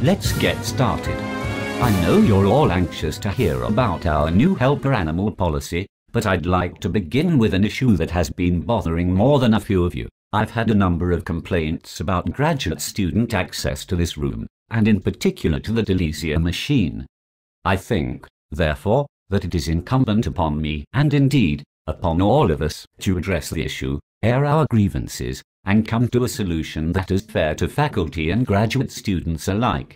let's get started. I know you're all anxious to hear about our new helper animal policy, but I'd like to begin with an issue that has been bothering more than a few of you. I've had a number of complaints about graduate student access to this room, and in particular to the Delicia machine. I think, therefore, that it is incumbent upon me, and indeed, upon all of us, to address the issue, air our grievances, and come to a solution that is fair to faculty and graduate students alike.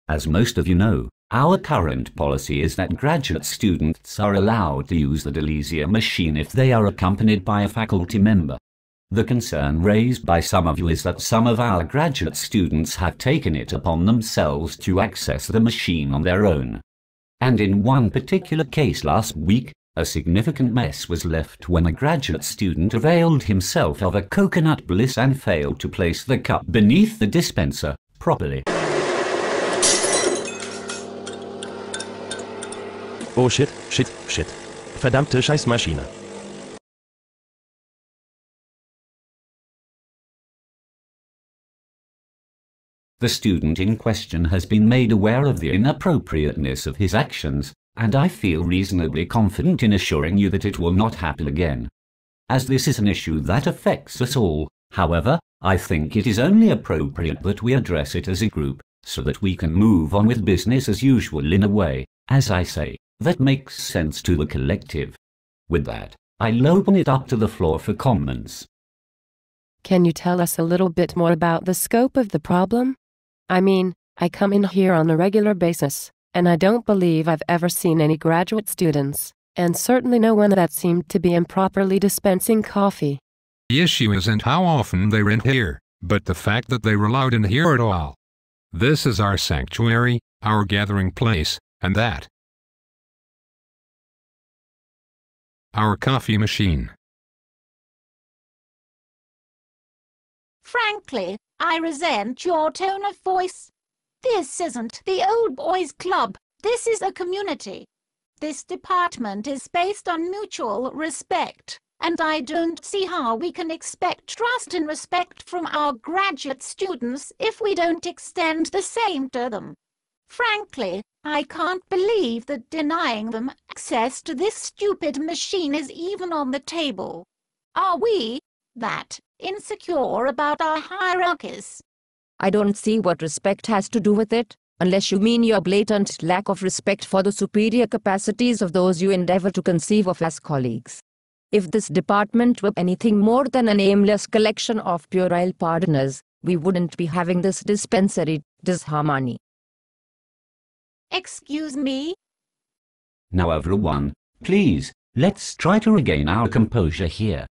As most of you know, our current policy is that graduate students are allowed to use the Delicia machine if they are accompanied by a faculty member. The concern raised by some of you is that some of our graduate students have taken it upon themselves to access the machine on their own. And in one particular case last week, a significant mess was left when a graduate student availed himself of a coconut bliss and failed to place the cup beneath the dispenser properly. Oh shit. Verdammte Scheißmaschine. The student in question has been made aware of the inappropriateness of his actions, and I feel reasonably confident in assuring you that it will not happen again. As this is an issue that affects us all, however, I think it is only appropriate that we address it as a group, so that we can move on with business as usual in a way, as I say, that makes sense to the collective. With that, I'll open it up to the floor for comments. Can you tell us a little bit more about the scope of the problem? I mean, I come in here on a regular basis, and I don't believe I've ever seen any graduate students, and certainly no one that seemed to be improperly dispensing coffee. The issue isn't how often they're in here, but the fact that they were allowed in here at all. This is our sanctuary, our gathering place, and that. Our coffee machine. Frankly, I resent your tone of voice. This isn't the old boys club. This is a community. This department is based on mutual respect, and I don't see how we can expect trust and respect from our graduate students if we don't extend the same to them. Frankly, I can't believe that denying them access to this stupid machine is even on the table. Are we that insecure about our hierarchies? I don't see what respect has to do with it, unless you mean your blatant lack of respect for the superior capacities of those you endeavor to conceive of as colleagues. If this department were anything more than an aimless collection of puerile pardoners, we wouldn't be having this dispensary disharmony. Excuse me? Now everyone, please, let's try to regain our composure here.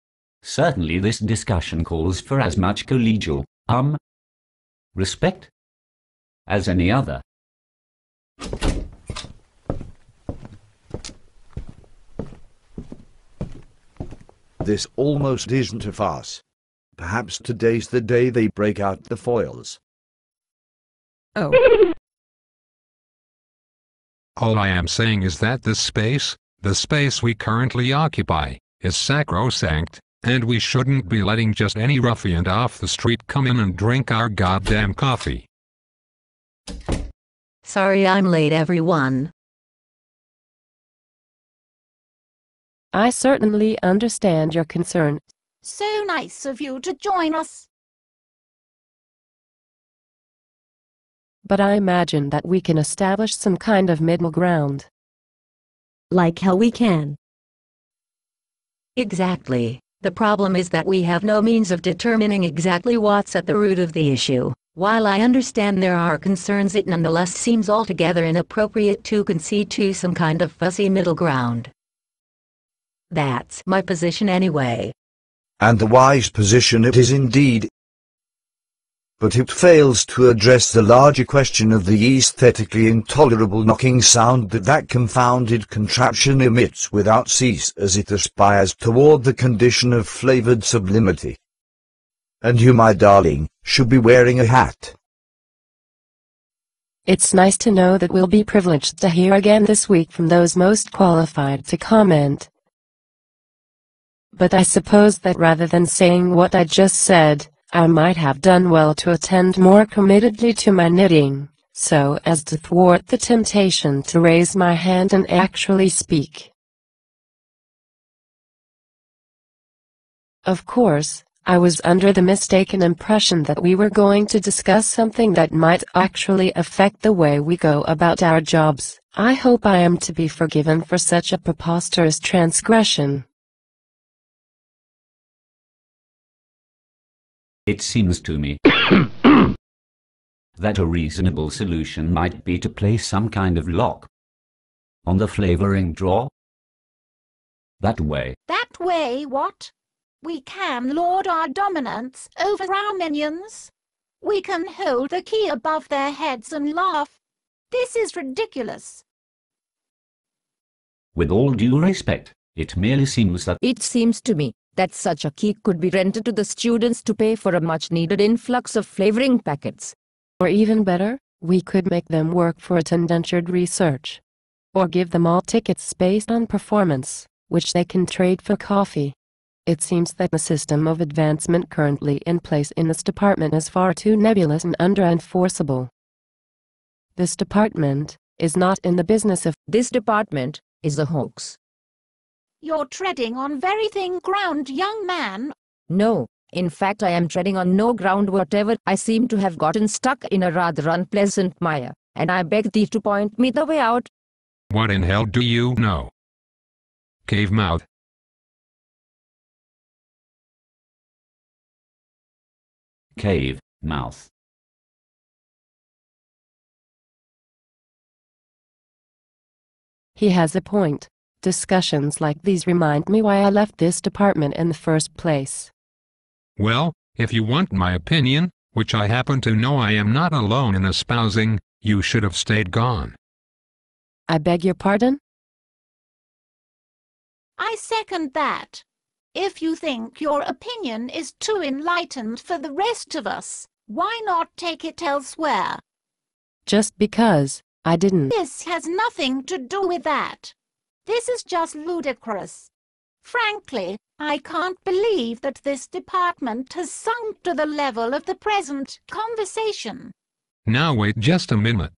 Certainly this discussion calls for as much collegial, respect as any other. This almost isn't a farce. Perhaps today's the day they break out the foils. Oh. All I am saying is that this space, the space we currently occupy, is sacrosanct, and we shouldn't be letting just any ruffian off the street come in and drink our goddamn coffee. Sorry I'm late, everyone. I certainly understand your concern. So nice of you to join us. But I imagine that we can establish some kind of middle ground. Like how we can. Exactly. The problem is that we have no means of determining exactly what's at the root of the issue. While I understand there are concerns, it nonetheless seems altogether inappropriate to concede to some kind of fuzzy middle ground. That's my position anyway. And the wise position it is indeed. But it fails to address the larger question of the aesthetically intolerable knocking sound that confounded contraption emits without cease as it aspires toward the condition of flavored sublimity. And you, my darling, should be wearing a hat. It's nice to know that we'll be privileged to hear again this week from those most qualified to comment. But I suppose that rather than saying what I just said, I might have done well to attend more committedly to my knitting. so as to thwart the temptation to raise my hand and actually speak. Of course, I was under the mistaken impression that we were going to discuss something that might actually affect the way we go about our jobs. I hope I am to be forgiven for such a preposterous transgression. It seems to me that a reasonable solution might be to place some kind of lock on the flavoring drawer. That way. That way what? We can lord our dominance over our minions. We can hold the key above their heads and laugh. This is ridiculous. With all due respect, it merely seems that It seems to me that such a key could be rented to the students to pay for a much-needed influx of flavoring packets. Or even better, we could make them work for it indentured research. Or give them all tickets based on performance, which they can trade for coffee. It seems that the system of advancement currently in place in this department is far too nebulous and under-enforceable. This department is not in the business of— This department is a hoax. You're treading on very thin ground, young man. No, in fact I am treading on no ground whatever. I seem to have gotten stuck in a rather unpleasant mire, and I beg thee to point me the way out. What in hell do you know? Cave mouth. cave mouth. He has a point. Discussions like these remind me why I left this department in the first place. Well, if you want my opinion, which I happen to know I am not alone in espousing, you should have stayed gone. I beg your pardon? I second that. If you think your opinion is too enlightened for the rest of us, why not take it elsewhere? Just because I didn't. This has nothing to do with that. This is just ludicrous. Frankly, I can't believe that this department has sunk to the level of the present conversation. Now wait just a minute.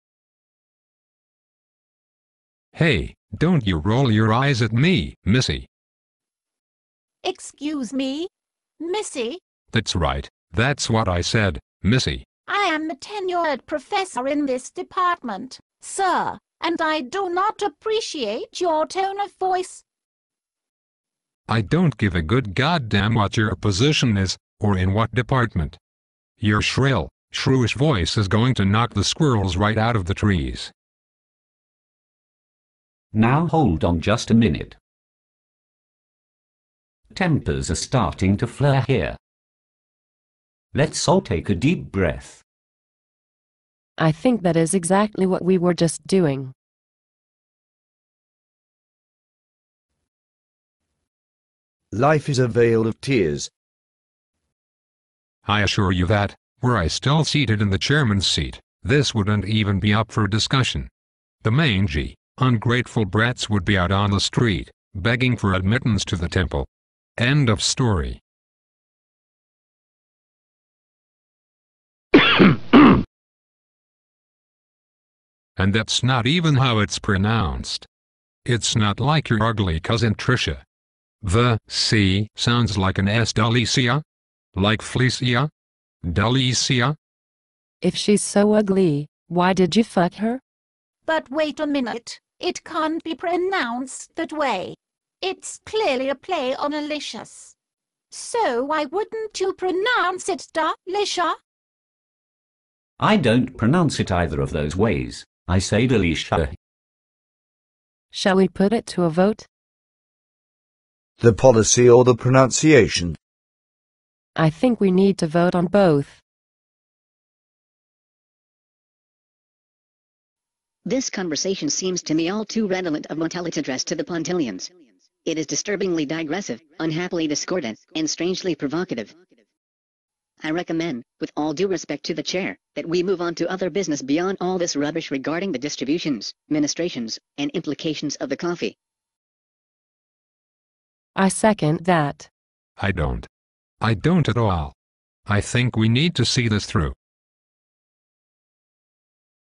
Hey, don't you roll your eyes at me, Missy. Excuse me, Missy? That's right, that's what I said, Missy. I am a tenured professor in this department, sir, and I do not appreciate your tone of voice. I don't give a good goddamn what your position is, or in what department. Your shrill, shrewish voice is going to knock the squirrels right out of the trees. Now hold on just a minute. Tempers are starting to flare here. Let's all take a deep breath. I think that is exactly what we were just doing. Life is a vale of tears. I assure you that, were I still seated in the chairman's seat, this wouldn't even be up for discussion. The mangy, ungrateful brats would be out on the street, begging for admittance to the temple. End of story. And that's not even how it's pronounced. It's not like your ugly cousin Tricia. The C sounds like an S. Delicia? Like Felicia? Delicia? If she's so ugly, why did you fuck her? But wait a minute, it can't be pronounced that way. It's clearly a play on Alicious. So why wouldn't you pronounce it Delicia? I don't pronounce it either of those ways. I say Delicia. Shall we put it to a vote? The policy or the pronunciation? I think we need to vote on both. This conversation seems to me all too redolent of Montellit's address to the Pontilians. It is disturbingly digressive, unhappily discordant, and strangely provocative. I recommend, with all due respect to the chair, that we move on to other business beyond all this rubbish regarding the distributions, ministrations, and implications of the coffee. I second that. I don't. I don't at all. I think we need to see this through.